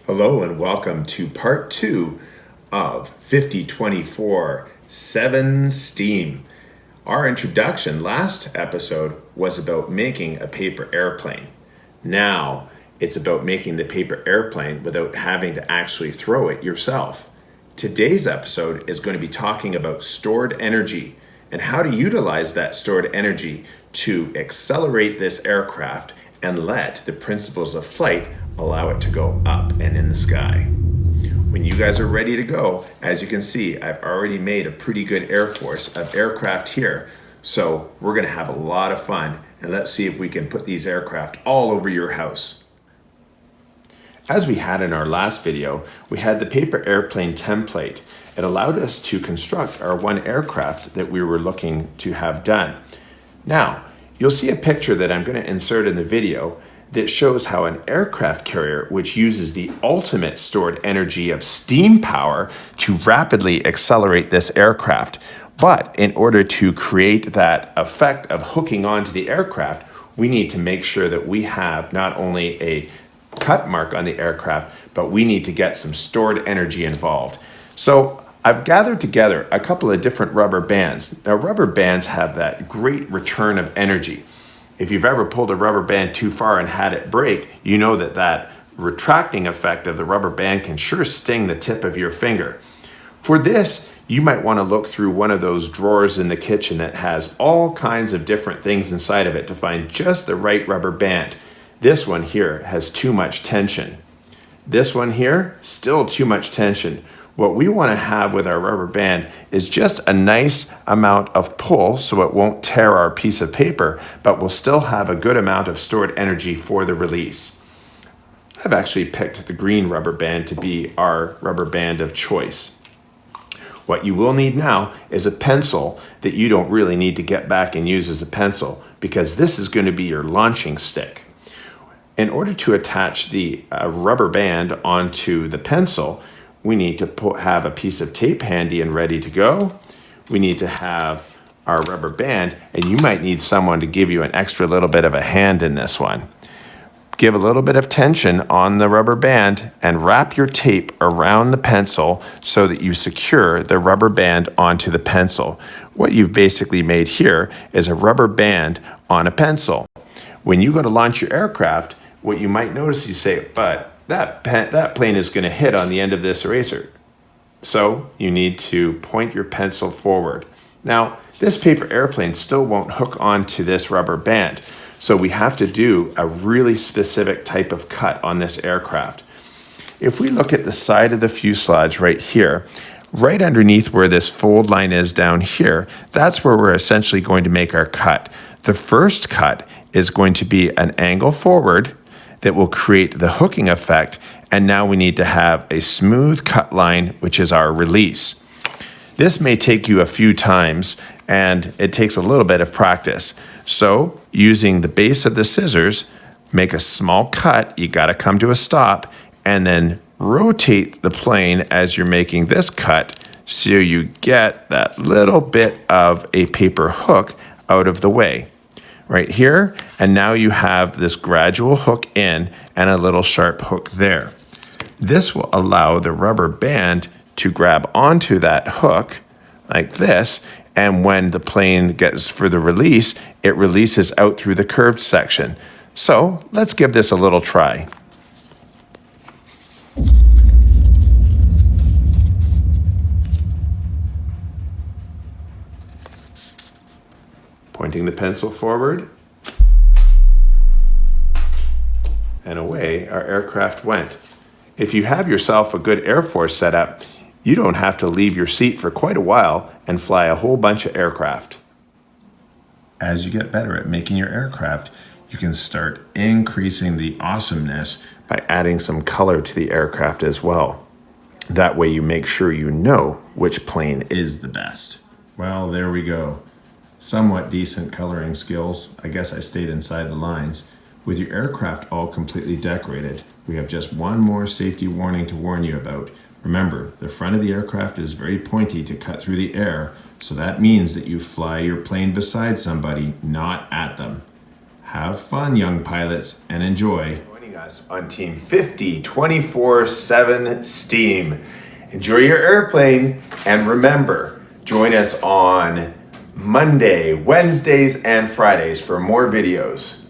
Hello and welcome to part 2 of 5024 7 Steam. Our introduction last episode was about making a paper airplane. Now it's about making the paper airplane without having to actually throw it yourself. Today's episode is going to be talking about stored energy and how to utilize that stored energy to accelerate this aircraft and let the principles of flight allow it to go up and in the sky. When you guys are ready to go, as you can see, I've already made a pretty good air force of aircraft here. So we're going to have a lot of fun, and let's see if we can put these aircraft all over your house. As we had in our last video, we had the paper airplane template. It allowed us to construct our one aircraft that we were looking to have done. Now, you'll see a picture that I'm going to insert in the video that shows how an aircraft carrier, which uses the ultimate stored energy of steam power to rapidly accelerate this aircraft. But in order to create that effect of hooking onto the aircraft, we need to make sure that we have not only a cut mark on the aircraft, but we need to get some stored energy involved. So I've gathered together a couple of different rubber bands. Now, rubber bands have that great return of energy. If you've ever pulled a rubber band too far and had it break, you know that retracting effect of the rubber band can sure sting the tip of your finger. For this, you might want to look through one of those drawers in the kitchen that has all kinds of different things inside of it to find just the right rubber band. This one here has too much tension. This one here, still too much tension. What we want to have with our rubber band is just a nice amount of pull so it won't tear our piece of paper, but we'll still have a good amount of stored energy for the release. I've actually picked the green rubber band to be our rubber band of choice. What you will need now is a pencil that you don't really need to get back and use as a pencil, because this is going to be your launching stick. In order to attach the rubber band onto the pencil, we need to have a piece of tape handy and ready to go. We need to have our rubber band, and you might need someone to give you an extra little bit of a hand in this one. Give a little bit of tension on the rubber band and wrap your tape around the pencil so that you secure the rubber band onto the pencil. What you've basically made here is a rubber band on a pencil. When you go to launch your aircraft, what you might notice, you say, but that plane is going to hit on the end of this eraser. So you need to point your pencil forward. Now, this paper airplane still won't hook onto this rubber band. So we have to do a really specific type of cut on this aircraft. If we look at the side of the fuselage right here, right underneath where this fold line is down here, that's where we're essentially going to make our cut. The first cut is going to be an angle forward that will create the hooking effect, and now we need to have a smooth cut line, which is our release. This may take you a few times, and it takes a little bit of practice. So, using the base of the scissors, make a small cut, you gotta come to a stop, and then rotate the plane as you're making this cut so you get that little bit of a paper hook out of the way. Right here, and now you have this gradual hook in and a little sharp hook there. This will allow the rubber band to grab onto that hook like this, and when the plane gets for the release, it releases out through the curved section. So let's give this a little try. Pointing the pencil forward, and away our aircraft went. If you have yourself a good Air Force setup, you don't have to leave your seat for quite a while and fly a whole bunch of aircraft. As you get better at making your aircraft, you can start increasing the awesomeness by adding some color to the aircraft as well. That way you make sure you know which plane is the best. Well, there we go. Somewhat decent coloring skills. I guess I stayed inside the lines. With your aircraft all completely decorated, we have just one more safety warning to warn you about. Remember, the front of the aircraft is very pointy to cut through the air, so that means that you fly your plane beside somebody, not at them. Have fun, young pilots, and enjoy. Joining us us on Team 5024/7 Steam. Enjoy your airplane, and remember, join us on Monday, Wednesdays, and Fridays for more videos.